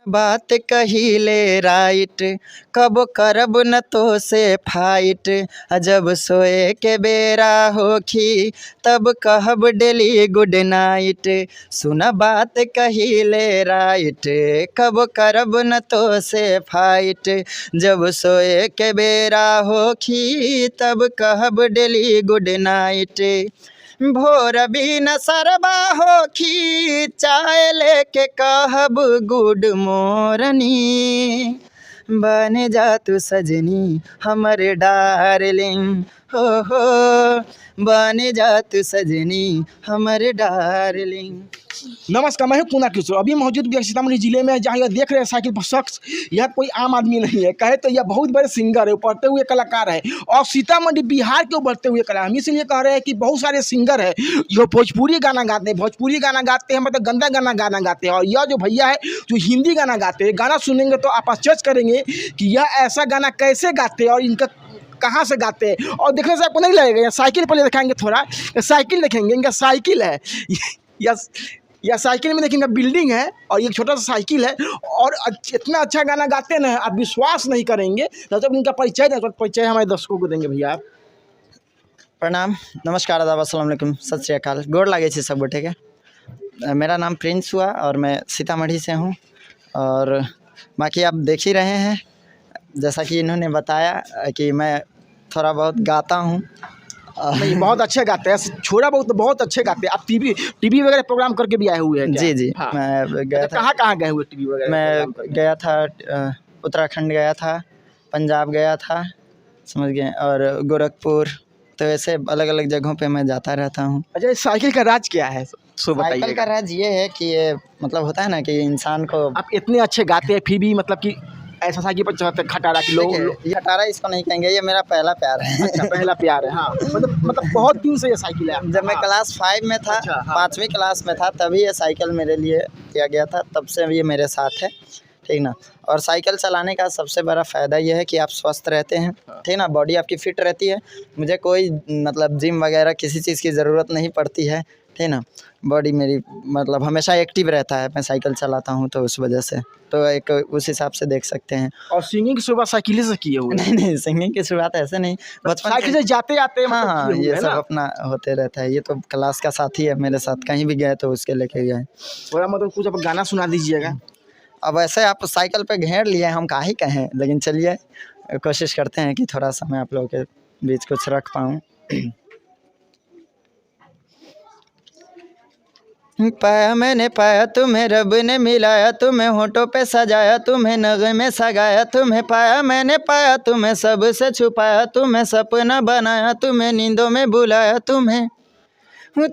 बात कही ले राइट, कब करब न तो से फाइट, जब सोए के बेरा होखी तब कहब डेली गुड नाइट। सुन बात कही ले राइट, कब करब न तो से फाइट, जब सोए के बेरा होखी तब कहब डेली गुड नाइट। भोर भी न सरबा होखी, चाय लेके कहब गुड मॉर्निंग, बन जा तू सजनी हमर डार्लिंग, हो बन जा तू सजनी हमर डार्लिंग। नमस्कार, मैं हूं कुना किशोर। अभी मौजूद भी सीतामढ़ी जिले में, जहाँ यह देख रहे हैं साइकिल पर शख्स, यह कोई आम आदमी नहीं है। कहे तो यह बहुत बड़े सिंगर है, उभरते हुए कलाकार है और सीतामढ़ी बिहार के उभरते हुए कला। हम इसलिए कह रहे हैं कि बहुत सारे सिंगर है जो भोजपुरी गाना गाते हैं, मतलब गंदा गाना गाते हैं, और यह जो भैया है जो हिंदी गाना गाते हैं। गाना सुनेंगे तो आप आश्चर्य करेंगे कि यह ऐसा गाना कैसे गाते हैं और इनका कहाँ से गाते हैं। और देखने से आपको नहीं लगेगा। यह साइकिल पर दिखाएंगे, थोड़ा साइकिल देखेंगे, इनका साइकिल है। यह साइकिल में देखेंगे बिल्डिंग है और एक छोटा सा साइकिल है, और इतना अच्छा गाना गाते हैं ना, आप विश्वास नहीं करेंगे। जब इनका परिचय हमारे दर्शकों को देंगे। भैया प्रणाम, नमस्कार, आदाब, अस्सलाम वालेकुम, सत श्री अकाल, गोड़ लागे छी सब गोटे के। मेरा नाम प्रिंस हुआ और मैं सीतामढ़ी से हूँ। और बाकी आप देख ही रहे हैं, जैसा कि इन्होंने बताया कि मैं थोड़ा बहुत गाता हूँ। नहीं, बहुत अच्छे गाते हैं, छोड़ा बहुत अच्छे गाते हैं। आप टीवी वगैरह प्रोग्राम करके भी आए हुए हैं क्या? जी। हाँ। मैं गया था। कहाँ गए हुए टीवी वगैरह? मैं गया था उत्तराखंड गया था, पंजाब गया था, समझ गए, और गोरखपुर, तो ऐसे अलग अलग जगहों पे मैं जाता रहता हूँ। अच्छा, इस साइकिल का राज क्या है, सो बताइए। साइकिल का राज ये है कि ये मतलब होता है ना कि इंसान को, आप इतने अच्छे गाते हैं फिर भी मतलब कि ऐसा साइकिल पर चढ़ते खटारा कि लोग ये खटारा इसको नहीं कहेंगे, ये मेरा पहला प्यार है। अच्छा, पहला प्यार है। हाँ, मतलब बहुत दिन से ये साइकिल है। जब मैं क्लास 5 में था, अच्छा, हाँ। 5वीं क्लास में था, तभी ये साइकिल मेरे लिए दिया गया था, तब से ये मेरे साथ है, ठीक ना। और साइकिल चलाने का सबसे बड़ा फ़ायदा ये है कि आप स्वस्थ रहते हैं, ठीक ना, बॉडी आपकी फिट रहती है। मुझे कोई मतलब जिम वगैरह किसी चीज़ की ज़रूरत नहीं पड़ती है, ठीक ना। बॉडी मेरी मतलब हमेशा एक्टिव रहता है, मैं साइकिल चलाता हूँ तो उस वजह से, तो एक उस हिसाब से देख सकते हैं। और सिंगिंग की शुरुआत साइकिल से किए हुए? नहीं, सिंगिंग की शुरुआत ऐसे नहीं, बचपन साइकिल से जाते आते हाँ, ये सब अपना होते रहता है। ये तो क्लास का साथी है मेरे साथ, कहीं भी गए तो उसके लेके गए। थोड़ा मतलब कुछ अब गाना सुना दीजिएगा। अब ऐसे आप साइकिल पे घेर लिए, हम का ही कहें, लेकिन चलिए कोशिश करते हैं कि थोड़ा सा मैं आप लोगों के बीच कुछ रख पाऊँ। पाया मैंने पाया तुम्हें, रब ने मिलाया तुम्हें, होठों पे सजाया तुम्हें, नगमे में सगाया तुम्हें। पाया मैंने पाया तुम्हें, सबसे छुपाया तुम्हें, सपना बनाया तुम्हें, नींदों में बुलाया तुम्हें।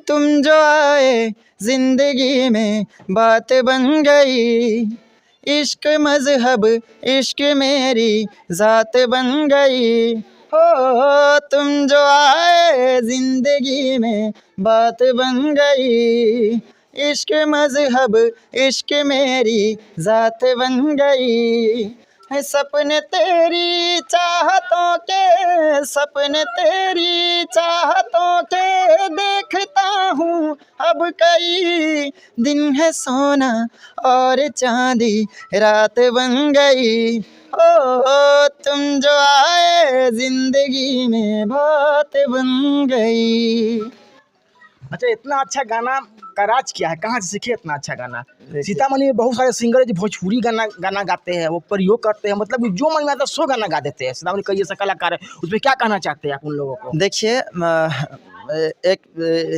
तुम जो आए जिंदगी में बात बन गई, इश्क मजहब इश्क मेरी ज़ात बन गई। हो तुम जो आए जिंदगी में बात बन गई, इश्क मजहब इश्क मेरी ज़ात बन गई। है सपने तेरी चाहतों के, सपने तेरी चाहतों के देखता हूँ अब कई दिन है, सोना और चांदी रात बन गई। ओ तुम जो आए जिंदगी में बात बन गई। अच्छा, इतना अच्छा गाना का राज क्या है, कहाँ से सीखे इतना अच्छा गाना? सीतामढ़ी में बहुत सारे सिंगर है जो भोजपुरी गाना गाते हैं, वो प्रयोग करते हैं, मतलब जो मन में आता है सो गाना गा देते हैं। सीतामढ़ी कई ऐसे कलाकार है, उसमें क्या कहना चाहते हैं आप उन लोगों को? देखिए, एक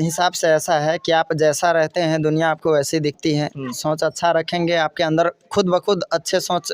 हिसाब से ऐसा है कि आप जैसा रहते हैं दुनिया आपको वैसी दिखती है। सोच अच्छा रखेंगे, आपके अंदर खुद ब खुद अच्छे सोच,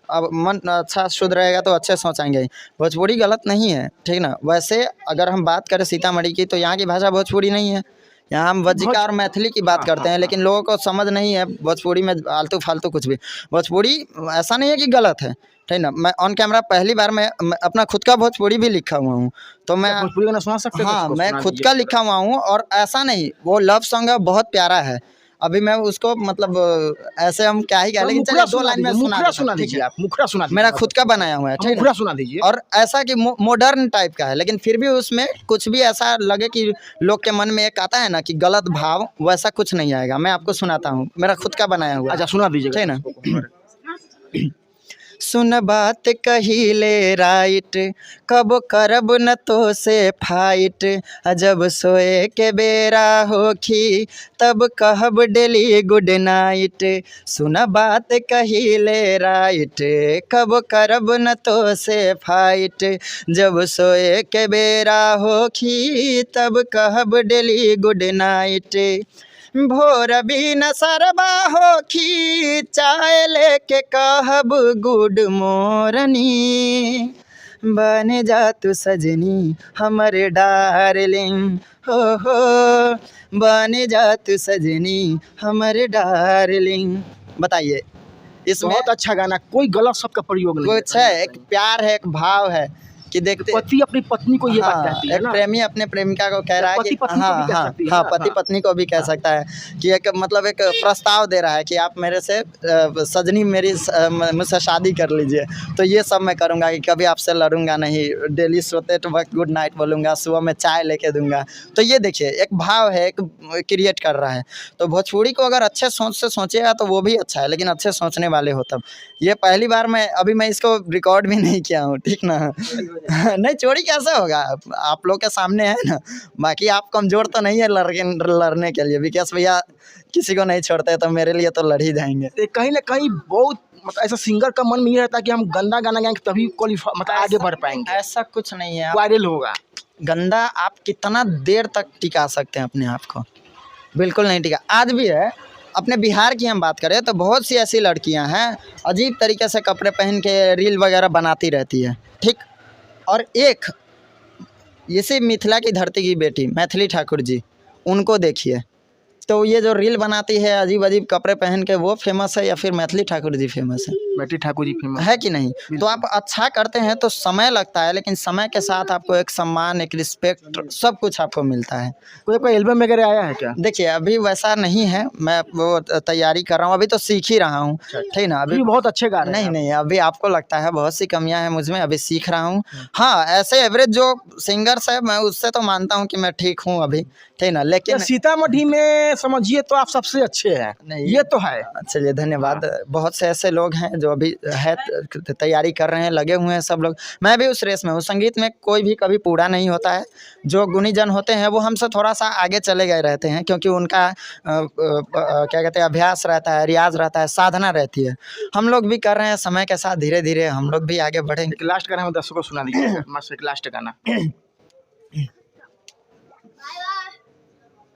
अब मन अच्छा शुद्ध रहेगा तो अच्छे सोच आएंगे। भोजपुरी गलत नहीं है, ठीक ना। वैसे अगर हम बात करें सीतामढ़ी की, तो यहाँ की भाषा भोजपुरी नहीं है। यहाँ हम वज्जिका और मैथिली की बात करते हैं, लेकिन लोगों को समझ नहीं है भोजपुरी में आलतू फालतू कुछ भी। भोजपुरी ऐसा नहीं है कि गलत है, ठीक ना। मैं ऑन कैमरा पहली बार मैं अपना खुद का भोजपुरी भी लिखा हुआ हूँ, तो मैं भोजपुरी गाना सुना सकते हैं? हाँ, मैं खुद का लिखा हुआ हूँ, और ऐसा नहीं, वो लव सॉन्ग है, बहुत प्यारा है। अभी मैं उसको मतलब ऐसे हम क्या ही कहें, लेकिन चलिए 2 लाइन में सुना दीजिए आप। मुखड़ा सुना दीजिए, मेरा खुद का बनाया हुआ है, ठीक है। मुखड़ा सुना दीजिए। और ऐसा कि मॉडर्न टाइप का है, लेकिन फिर भी उसमें कुछ भी ऐसा लगे कि लोग के मन में एक आता है ना कि गलत भाव, वैसा कुछ नहीं आएगा। मैं आपको सुनाता हूँ, मेरा खुद का बनाया हुआ। अच्छा, सुना दीजिए, ठीक है ना। सुन बात कहिले राइट, कब करब न तो से फाइट, जब सोए के बेरा होखी तब कहब डेली गुड नाइट। सुन बात कहिले राइट, कब करब न तो से फाइट, जब सोए के बेरा होखी तब कहब डेली गुड नाइट। भोर भी न सरबा होखी, चाय लेके कहब गुड मॉर्निंग, बन जा तू सजनी हमर डार्लिंग, हो बन जा तू सजनी हमर डार्लिंग। बताइए इसमें बहुत अच्छा गाना, कोई गलत शब्द का प्रयोग नहीं कुछ है, एक प्यार है, एक भाव है कि देखते पति अपनी पत्नी को ये बात हाँ, कहती है एक ना। प्रेमी अपने प्रेमिका को कह रहा है कि पति पत्नी को भी कह सकती है हाँ ना, पति हाँ। पत्नी को भी कह सकता है कि एक मतलब एक प्रस्ताव दे रहा है कि आप मेरे से सजनी मेरी मुझसे शादी कर लीजिए, तो ये सब मैं करूँगा कि कभी आपसे लड़ूंगा नहीं, डेली सोते वक्त गुड नाइट बोलूँगा, सुबह में चाय लेके दूंगा। तो ये देखिए एक भाव है, एक क्रिएट कर रहा है। तो भोजपुरी को अगर अच्छे सोच से सोचेगा तो वो भी अच्छा है, लेकिन अच्छे सोचने वाले हो तब। ये पहली बार मैं इसको रिकॉर्ड भी नहीं किया हूँ, ठीक ना। नहीं चोरी कैसे होगा, आप लोग के सामने है ना। बाकी आप कमज़ोर तो नहीं है लड़ने के लिए, विकास भैया किसी को नहीं छोड़ते, तो मेरे लिए तो लड़ ही जाएंगे। ये कहीं ना कहीं बहुत मतलब ऐसा सिंगर का मन में ये रहता है कि हम गंदा गाना गाएंगे तभी क्वालिफाई मतलब आगे बढ़ पाएंगे, ऐसा कुछ नहीं है। वायरल होगा। गंदा आप कितना देर तक टिका सकते हैं अपने आप को, बिल्कुल नहीं टिका। आज भी है, अपने बिहार की हम बात करें तो बहुत सी ऐसी लड़कियां हैं अजीब तरीके से कपड़े पहन के रील वगैरह बनाती रहती है, ठीक। और एक इसी मिथिला की धरती की बेटी मैथिली ठाकुर जी, उनको देखिए, तो ये जो रील बनाती है अजीब अजीब कपड़े पहन के, वो फेमस है या फिर मैथिली ठाकुर जी फेमस है? मैथिली ठाकुर जी फेमस है कि नहीं? तो आप अच्छा करते हैं तो समय लगता है, लेकिन समय के साथ आपको एक सम्मान, एक रिस्पेक्ट, सब कुछ आपको मिलता है। कोई एल्बम वगैरह आया है क्या? देखिए अभी वैसा नहीं है, मैं वो तैयारी कर रहा हूँ, अभी तो सीख ही रहा हूँ, ठीक ना। अभी बहुत अच्छे गा रहे हैं नहीं नहीं, अभी आपको लगता है बहुत सी कमियां हैं मुझमें, अभी सीख रहा हूँ। हाँ, ऐसे एवरेज जो सिंगर्स है मैं उससे तो मानता हूँ कि मैं ठीक हूँ अभी, ठीक ना। लेकिन सीतामढ़ी में समझिए तो आप सबसे अच्छे हैं, नहीं, ये तो है। चलिए धन्यवाद। बहुत से ऐसे लोग हैं जो अभी है तैयारी कर रहे हैं, लगे हुए हैं सब लोग, मैं भी उस रेस में हूँ। संगीत में कोई भी कभी पूरा नहीं होता है, जो गुणीजन होते हैं वो हमसे थोड़ा सा आगे चले गए रहते हैं, क्योंकि उनका क्या कहते हैं अभ्यास रहता है, रियाज रहता है, साधना रहती है। हम लोग भी कर रहे हैं, समय के साथ धीरे धीरे हम लोग भी आगे बढ़ेंगे। एक लास्ट गाना हम दर्शकों को सुना दीजिए, मस्त एक लास्ट गाना।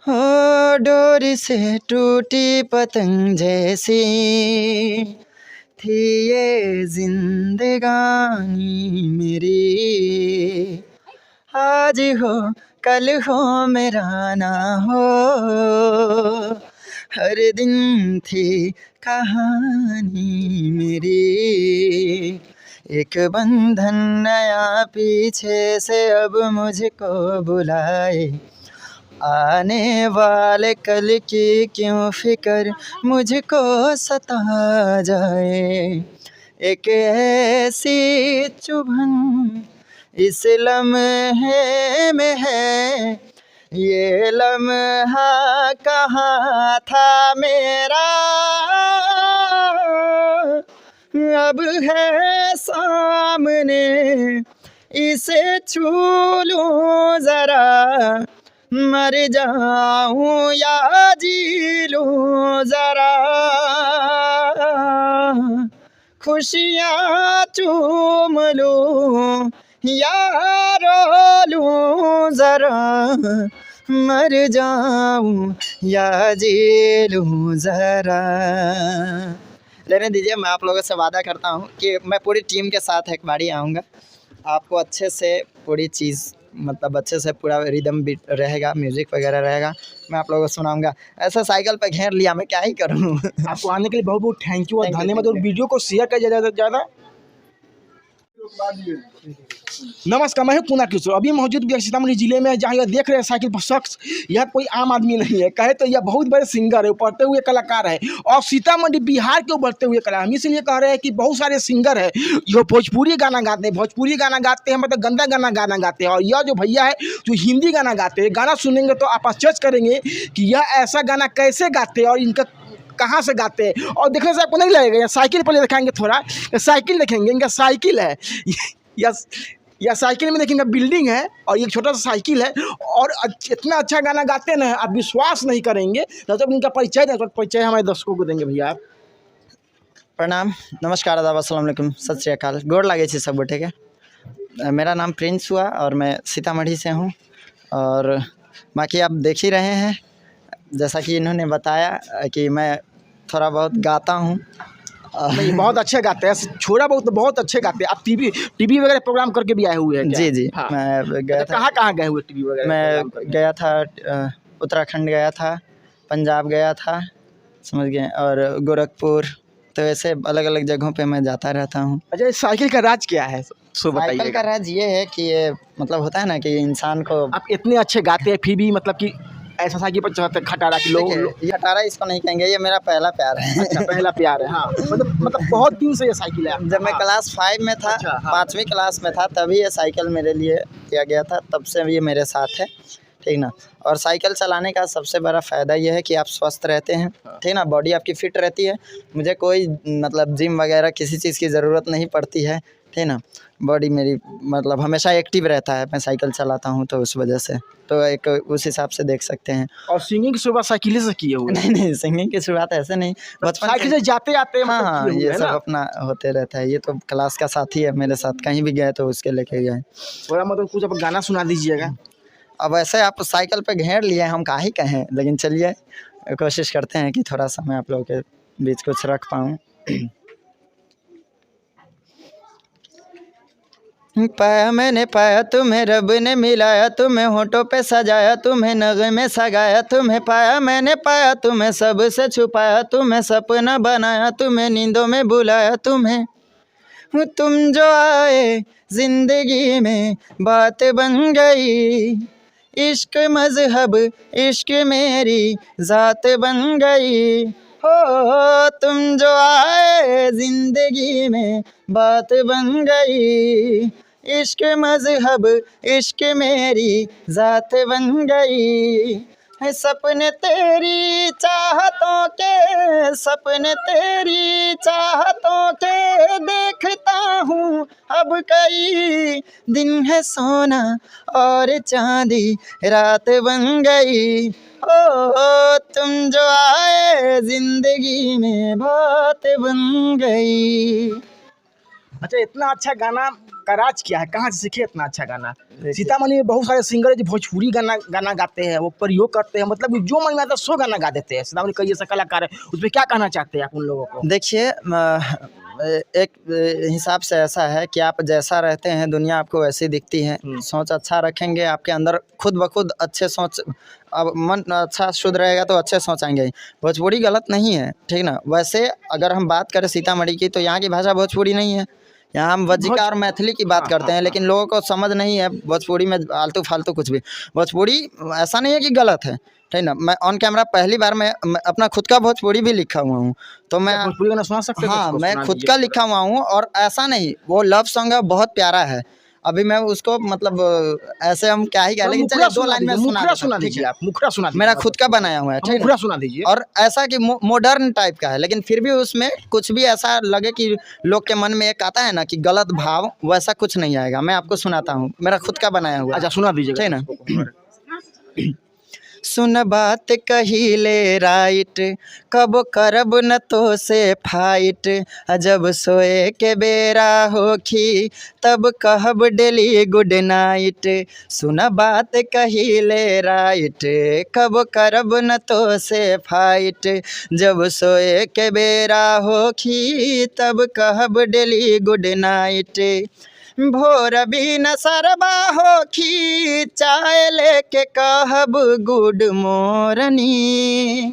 हो डोरी से टूटी पतंग जैसी थी ये जिंदगानी मेरी, आज हो कल हो मेरा ना हो, हर दिन थी कहानी मेरी, एक बंधन नया पीछे से अब मुझको बुलाए, आने वाले कल की क्यों फिक्र मुझको सता जाए, एक ऐसी चुभन इस लम्हे में है, ये लम्हा कहाँ था मेरा, अब है सामने इसे छू लूं जरा, मर जाऊं या जी लूं जरा, खुशियाँ चूम लूं या रो लूं जरा, मर जाऊं या जी लूं जरा। लेने दीजिए, मैं आप लोगों से वादा करता हूँ कि मैं पूरी टीम के साथ एक बारी आऊँगा, आपको अच्छे से पूरी चीज़ मतलब अच्छे से पूरा रिदम भी रहेगा, म्यूजिक वगैरह रहेगा, मैं आप लोगों को सुनाऊंगा। ऐसा साइकिल पे घेर लिया, मैं क्या ही करूँ। आपको आने के लिए बहुत बहुत थैंक यू और धन्यवाद, और वीडियो को शेयर कर ज़्यादा से ज़्यादा। नमस्कार, मैं हूं पूना किशोर। अभी मौजूद भी सीतामढ़ी जिले में, जहां यह देख रहे हैं साइकिल पर शख्स, यह कोई आम आदमी नहीं है, कहे तो यह बहुत बड़े सिंगर है, पढ़ते हुए कलाकार है, और सीतामढ़ी बिहार के उभरते हुए कला। हम इसलिए कह रहे हैं कि बहुत सारे सिंगर है जो भोजपुरी गाना गाते हैं, मतलब गंदा गाना गाते हैं, और यह जो भैया है जो हिंदी गाना गाते हैं, गाना सुनेंगे तो आप आश्चर्य करेंगे कि यह ऐसा गाना कैसे गाते हैं, और इनका कहाँ से गाते हैं। और देखने से आपको नहीं लगेगा, यहाँ साइकिल पहले दिखाएंगे थोड़ा, साइकिल देखेंगे, इनका साइकिल है या साइकिल में देखेंगे बिल्डिंग है और एक छोटा सा साइकिल है। और इतना अच्छा गाना गाते हैं ना, आप विश्वास नहीं करेंगे। जब इनका परिचय दें तो परिचय हमारे दर्शकों को देंगे। भैया आप प्रणाम, नमस्कार, आदाब, अस्सलाम वालेकुम, सत श्री अकाल, गोड़ लागे छी सब गोटे के। मेरा नाम प्रिंस हुआ और मैं सीतामढ़ी से हूँ। और बाकी आप देख ही रहे हैं, जैसा कि इन्होंने बताया कि मैं थोड़ा बहुत गाता हूँ। नहीं, बहुत अच्छे गाते हैं, छोड़ा बहुत बहुत अच्छे गाते हैं। आप टीवी वगैरह प्रोग्राम करके भी आए हुए हैं क्या? जी, हाँ। मैं गया था। कहाँ गए हुए टीवी वगैरह? मैं गया था उत्तराखंड गया था, पंजाब गया था, समझ गए, और गोरखपुर, तो ऐसे अलग अलग जगहों पे मैं जाता रहता हूँ। अच्छा, साइकिल का राज क्या है, सो बताइए। साइकिल का राज ये है कि ये मतलब होता है ना कि इंसान को, आप इतने अच्छे गाते हैं फिर भी मतलब कि ऐसा साइकिल पर चढ़ते खटारा कि लोग ये अटारा इसको नहीं कहेंगे, ये मेरा पहला प्यार है। अच्छा, पहला प्यार है। हाँ, मतलब बहुत दिन से ये साइकिल है। जब मैं हाँ। क्लास 5 में था, अच्छा, हाँ। 5वीं क्लास में था, तभी ये साइकिल मेरे लिए किया गया था, तब से ये मेरे साथ है, ठीक ना। और साइकिल चलाने का सबसे बड़ा फ़ायदा ये है कि आप स्वस्थ रहते हैं, ठीक ना, बॉडी आपकी फ़िट रहती है। मुझे कोई मतलब जिम वगैरह किसी चीज़ की ज़रूरत नहीं पड़ती है, ठीक ना। बॉडी मेरी मतलब हमेशा एक्टिव रहता है, मैं साइकिल चलाता हूँ तो उस वजह से, तो एक उस हिसाब से देख सकते हैं। और सिंगिंग की शुरुआत साइकिल से किए हुए? नहीं, सिंगिंग की शुरुआत ऐसे नहीं, बचपन साइकिल से जाते आते हाँ, हाँ, किए हुए ये हैं सब ना? अपना होते रहता है। ये तो क्लास का साथी है, मेरे साथ कहीं भी गए तो उसके लेके गए। थोड़ा मतलब कुछ अब गाना सुना दीजिएगा। अब ऐसे आप साइकिल पे घेर लिए, हम का ही कहें, लेकिन चलिए कोशिश करते हैं कि थोड़ा सा मैं आप लोगों के बीच कुछ रख पाऊँ। पाया मैंने पाया तुम्हें, रब ने मिलाया, तुम्हें होठों पे सजाया, तुम्हें नगमे सगाया, तुम्हें पाया मैंने पाया, तुम्हें सबसे छुपाया, तुम्हें सपना बनाया, तुम्हें नींदों में बुलाया, तुम्हें तुम जो आए जिंदगी में बात बन गई, इश्क मजहब इश्क मेरी ज़ात बन गई, हो तुम जो आए जिंदगी में बात बन गई, इश्क मजहब इश्क मेरी ज़ात बन गई, है सपने तेरी चाहतों के, सपने तेरी चाहतों के देखता हूँ अब कई दिन, है सोना और चांदी रात बन गई, ओ तुम जो आए जिंदगी में बात बन गई। अच्छा, इतना अच्छा गाना का राज क्या है, कहाँ से सीखे इतना अच्छा गाना? सीतामढ़ी में बहुत सारे सिंगर है जो भोजपुरी गाना गाते हैं, वो प्रयोग करते हैं, मतलब जो मन में आता है सो गाना गा देते हैं। सीतामढ़ी कई ऐसे कलाकार है, उसमें क्या कहना चाहते हैं आप उन लोगों को? देखिए, एक हिसाब से ऐसा है कि आप जैसा रहते हैं दुनिया आपको वैसी दिखती है। सोच अच्छा रखेंगे, आपके अंदर खुद ब खुद अच्छे सोच, अब मन अच्छा शुद्ध रहेगा तो अच्छे सोच आएंगे। भोजपुरी गलत नहीं है, ठीक ना। वैसे अगर हम बात करें सीतामढ़ी की, तो यहाँ की भाषा भोजपुरी नहीं है, यहाँ हम वज्जिका और मैथिली की बात करते हैं, लेकिन लोगों को समझ नहीं है भोजपुरी में आलतू फालतू कुछ भी। भोजपुरी ऐसा नहीं है कि गलत है, ठीक ना। मैं ऑन कैमरा पहली बार मैं अपना खुद का भोजपुरी भी लिखा हुआ हूँ, तो मैं भोजपुरी गाना सुना सकते हैं? हाँ, उसको मैं सुना खुद दीजिए। का लिखा हुआ हूँ, और ऐसा नहीं, वो लव सॉन्ग है, बहुत प्यारा है। अभी मैं उसको मतलब ऐसे हम क्या ही कह, लेकिन चलिए 2 लाइन में सुना दीजिए आप, मुखरा सुना दीजिए। मेरा खुद का बनाया हुआ है, ठीक है। मुखरा सुना दीजिए। और ऐसा कि मॉडर्न टाइप का है, लेकिन फिर भी उसमें कुछ भी ऐसा लगे कि लोग के मन में एक आता है ना कि गलत भाव, वैसा कुछ नहीं आएगा। मैं आपको सुनाता हूँ, मेरा खुद का बनाया हुआ। अच्छा, सुना दीजिए, ठीक ना। सुन बात कहिले राइट, कब करब न तो से फाइट, जब सोए के बेरा होखी तब कहब डेली गुड नाइट। सुन बात कहिले राइट, कब करब न तो से फाइट, जब सोए के बेरा होखी तब कहब डेली गुड नाइट। भोर भी न सरबा होखी, चाय लेके कहब गुड मॉर्निंग,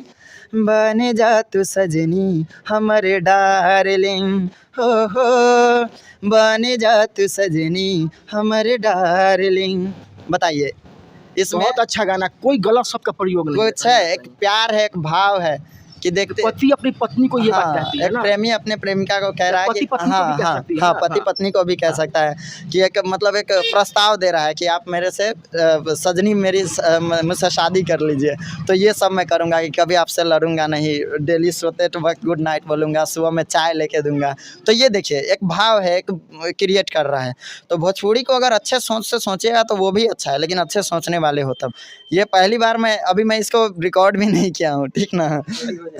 बन जा तू सजनी हमर डार्लिंग, हो बन जा तू सजनी हमर डार्लिंग। बताइए, इसमें बहुत अच्छा गाना, कोई गलत शब्द का प्रयोग नहीं कुछ है, एक प्यार है, एक भाव है, कि देखते पति अपनी पत्नी को ये बात हाँ, कहती है एक ना। प्रेमी अपने प्रेमिका को कह रहा है कि पति-पत्नी को भी कह हाँ, सकती है हाँ, ना, पति हाँ। पत्नी को भी कह सकता है कि एक मतलब एक प्रस्ताव दे रहा है कि आप मेरे से सजनी मेरी मुझसे शादी कर लीजिए। तो ये सब मैं करूँगा कि कभी आपसे लड़ूंगा नहीं, डेली सोते वक्त गुड नाइट बोलूँगा, सुबह में चाय लेके दूंगा। तो ये देखिए एक भाव है, एक क्रिएट कर रहा है। तो भोजपुरी को अगर अच्छे सोच से सोचेगा तो वो भी अच्छा है, लेकिन अच्छे सोचने वाले हो तब। ये पहली बार मैं इसको रिकॉर्ड भी नहीं किया हूँ, ठीक ना।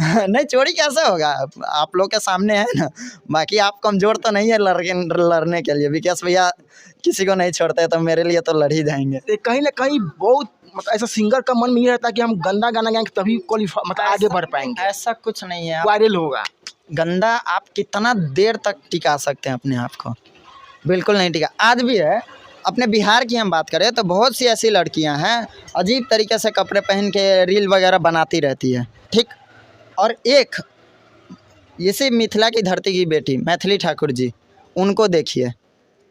नहीं चोरी कैसे होगा, आप लोग के सामने है ना। बाकी आप कमज़ोर तो नहीं है लड़ने के लिए, विकास भैया किसी को नहीं छोड़ते, तो मेरे लिए तो लड़ ही जाएंगे। ये कहीं ना कहीं बहुत मतलब ऐसा सिंगर का मन में ये रहता है कि हम गंदा गाना गाएंगे तभी क्वालिफाई मतलब आगे बढ़ पाएंगे, ऐसा कुछ नहीं है। वायरल होगा। गंदा आप कितना देर तक टिका सकते हैं अपने आप को, बिल्कुल नहीं टिका। आज भी है, अपने बिहार की हम बात करें तो बहुत सी ऐसी लड़कियां हैं अजीब तरीके से कपड़े पहन के रील वगैरह बनाती रहती है, ठीक। और एक इसी मिथिला की धरती की बेटी मैथिली ठाकुर जी, उनको देखिए,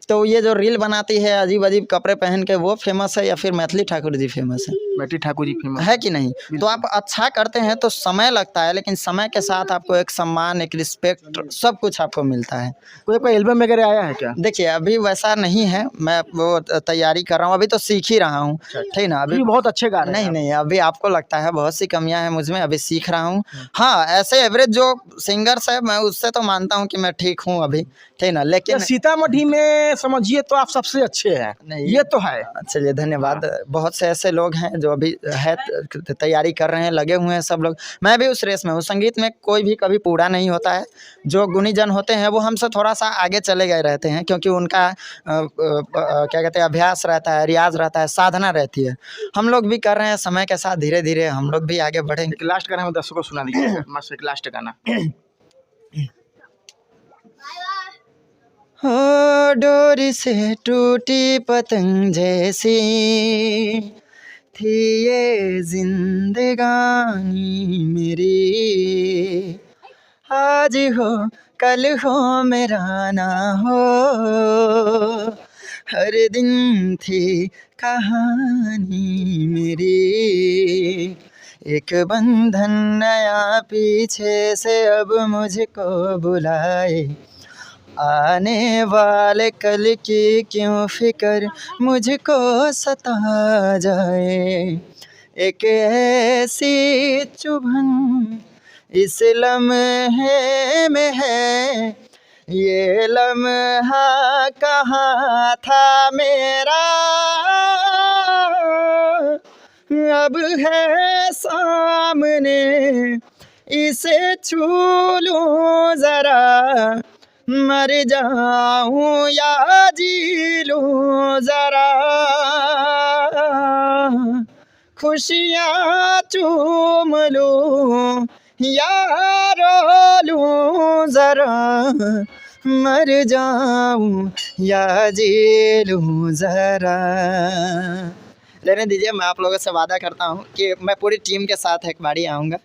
तो ये जो रील बनाती है अजीब अजीब कपड़े पहन के, वो फेमस है या फिर मैथिली ठाकुर जी फेमस है? मैथिली ठाकुर जी फेमस है कि नहीं? तो आप अच्छा करते हैं तो समय लगता है, लेकिन समय के साथ आपको एक सम्मान, एक रिस्पेक्ट, सब कुछ आपको मिलता है। कोई एल्बम वगैरह आया है क्या? देखिए अभी वैसा नहीं है, मैं वो तैयारी कर रहा हूँ, अभी तो सीख ही रहा हूँ, ठीक ना। अभी अभी बहुत अच्छे गा रहे हैं नहीं नहीं, अभी आपको लगता है बहुत सी कमियां हैं मुझ में, अभी सीख रहा हूँ। हाँ, ऐसे एवरेज जो सिंगर्स है मैं उससे तो मानता हूँ कि मैं ठीक हूँ अभी, ठीक ना। लेकिन सीतामढ़ी में समझिए तो आप सबसे अच्छे हैं, नहीं, ये तो है। चलिए धन्यवाद। बहुत से ऐसे लोग हैं जो अभी है तैयारी कर रहे हैं, लगे हुए हैं सब लोग। मैं भी उस रेस में हूँ। संगीत में कोई भी कभी पूरा नहीं होता है। जो गुणीजन होते हैं वो हमसे थोड़ा सा आगे चले गए रहते हैं, क्योंकि उनका क्या कहते हैं अभ्यास रहता है, रियाज रहता है, साधना रहती है। हम लोग भी कर रहे हैं, समय के साथ धीरे धीरे हम लोग भी आगे बढ़ेंगे। एक लास्ट गाना हम दर्शकों को सुना दीजिए, मस्त एक लास्ट गाना। हो डोरी से टूटी पतंग जैसी थी ये जिंदगानी मेरी, आज हो कल हो मेरा ना हो, हर दिन थी कहानी मेरी। एक बंधन नया पीछे से अब मुझको बुलाए, आने वाले कल की क्यों फिक्र मुझको सता जाए। एक ऐसी चुभन इस लम्हे में है, ये लम्हा कहाँ था मेरा, अब है सामने इसे छू लूं जरा, मर जाऊं या जी लूं जरा, खुशियाँ चूम लूं या रो लूं जरा, मर जाऊं या जी लूं जरा। लेने दीजिए, मैं आप लोगों से वादा करता हूँ कि मैं पूरी टीम के साथ एक बारी आऊँगा,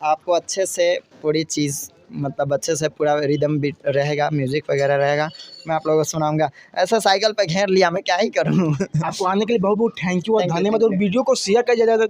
आपको अच्छे से पूरी चीज़ मतलब अच्छे से पूरा रिदम भी रहेगा, म्यूज़िक वगैरह रहेगा, मैं आप लोगों को सुनाऊंगा। ऐसा साइकिल पे घेर लिया, मैं क्या ही करूँ। आपको आने के लिए बहुत बहुत थैंक यू और Thank you, धन्यवाद। thank और you. वीडियो को शेयर कर ज़्यादा